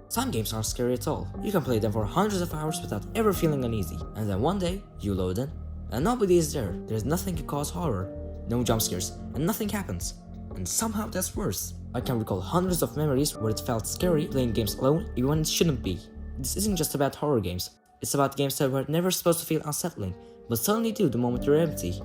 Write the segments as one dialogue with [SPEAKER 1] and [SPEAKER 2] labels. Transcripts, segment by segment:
[SPEAKER 1] Some games aren't scary at all. You can play them for hundreds of hours without ever feeling uneasy. And then one day, you load in, and nobody is there. There's nothing to cause horror, no jump scares, and nothing happens. And somehow that's worse. I can recall hundreds of memories where it felt scary playing games alone even when it shouldn't be. This isn't just about horror games. It's about games that were never supposed to feel unsettling, but suddenly do the moment you're empty.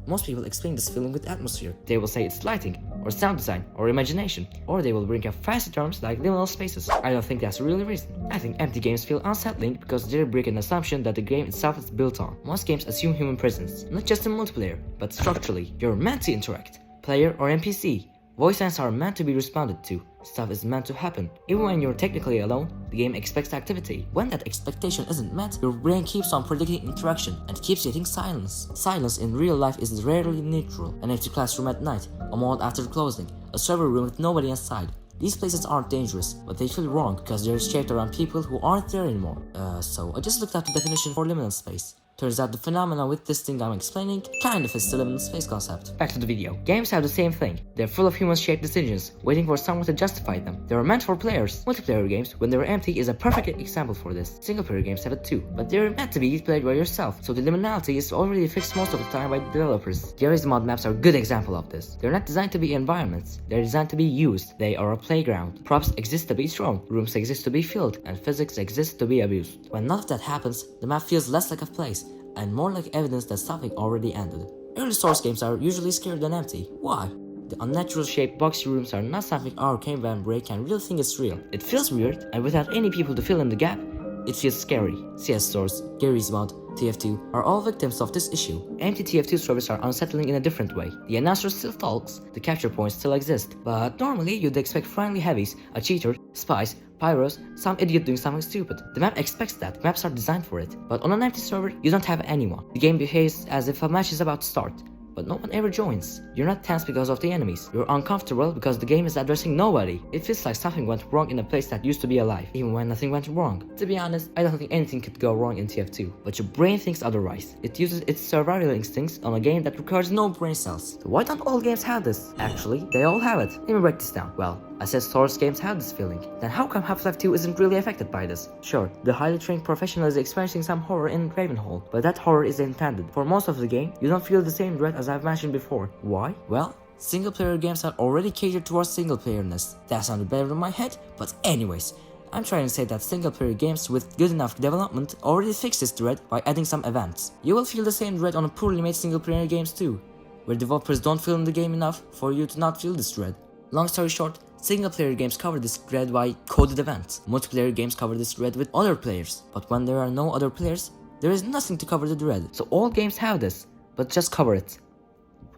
[SPEAKER 1] Most people explain this feeling with atmosphere. They will say it's lighting, or sound design, or imagination, or they will bring up fancy terms like liminal spaces. I don't think that's really the reason. I think empty games feel unsettling because they break an assumption that the game itself is built on. Most games assume human presence, not just in multiplayer, but structurally. You're meant to interact, player or NPC. Voice lines are meant to be responded to. Stuff is meant to happen. Even when you're technically alone, the game expects activity. When that expectation isn't met, your brain keeps on predicting interaction and keeps getting silence. Silence in real life is rarely neutral. An empty classroom at night, a mall after closing, a server room with nobody inside. These places aren't dangerous, but they feel wrong because they're shaped around people who aren't there anymore. So I just looked up the definition for liminal space. Turns out the phenomena with this thing I'm explaining kind of fits the liminal space concept. Back to the video. Games have the same thing. They're full of human-shaped decisions, waiting for someone to justify them. They are meant for players. Multiplayer games, when they're empty, is a perfect example for this. Single-player games have it too, but they're meant to be played by yourself, so the liminality is already fixed most of the time by the developers. GMOD maps are a good example of this. They're not designed to be environments. They're designed to be used. They are a playground. Props exist to be thrown, rooms exist to be filled, and physics exists to be abused. When none of that happens, the map feels less like a place, and more like evidence that something already ended. Early source games are usually scarier than empty. Why? The unnatural shaped boxy rooms are not something our caveman brain can really think is real. It feels weird, and without any people to fill in the gap, it feels scary. CS stores, Garry's Mod, TF2 are all victims of this issue. Empty TF2 servers are unsettling in a different way. The announcer still talks, the capture points still exist, but normally you'd expect friendly heavies, a cheater, spies, pyros, some idiot doing something stupid. The map expects that, maps are designed for it. But on an empty server, you don't have anyone. The game behaves as if a match is about to start, but no one ever joins. You're not tense because of the enemies. You're uncomfortable because the game is addressing nobody. It feels like something went wrong in a place that used to be alive, even when nothing went wrong. To be honest, I don't think anything could go wrong in TF2, but your brain thinks otherwise. It uses its survival instincts on a game that requires no brain cells. So why don't all games have this? Actually, they all have it. Let me break this down. Well, I said source games have this feeling. Then how come Half-Life 2 isn't really affected by this? Sure, the highly trained professional is experiencing some horror in Ravenhall, but that horror is intended. For most of the game, you don't feel the same dread as I've mentioned before. Why? Well, single-player games are already catered towards single-playerness. That sounded better in my head, but anyways, I'm trying to say that single-player games with good enough development already fix this dread by adding some events. You will feel the same dread on a poorly made single-player games too, where developers don't fill in the game enough for you to not feel this dread. Long story short, single-player games cover this dread by coded events. Multiplayer games cover this dread with other players. But when there are no other players, there is nothing to cover the dread. So all games have this, but just cover it.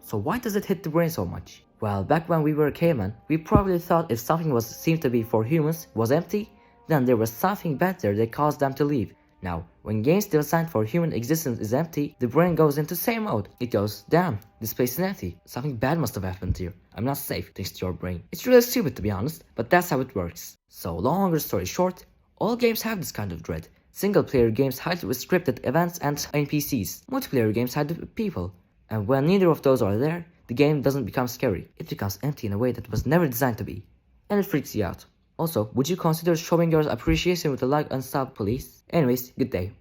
[SPEAKER 1] So why does it hit the brain so much? Well, back when we were a caveman, we probably thought if something seemed to be for humans was empty, then there was something better that caused them to leave. Now, when games designed for human existence is empty, the brain goes into same mode. It goes, damn, this place is empty. Something bad must have happened here. I'm not safe, thanks to your brain. It's really stupid to be honest, but that's how it works. So, longer story short, all games have this kind of dread. Single-player games hide with scripted events and NPCs. Multiplayer games hide with people. And when neither of those are there, the game doesn't become scary. It becomes empty in a way that was never designed to be. And it freaks you out. Also, would you consider showing your appreciation with a like and sub, please? Anyways, good day.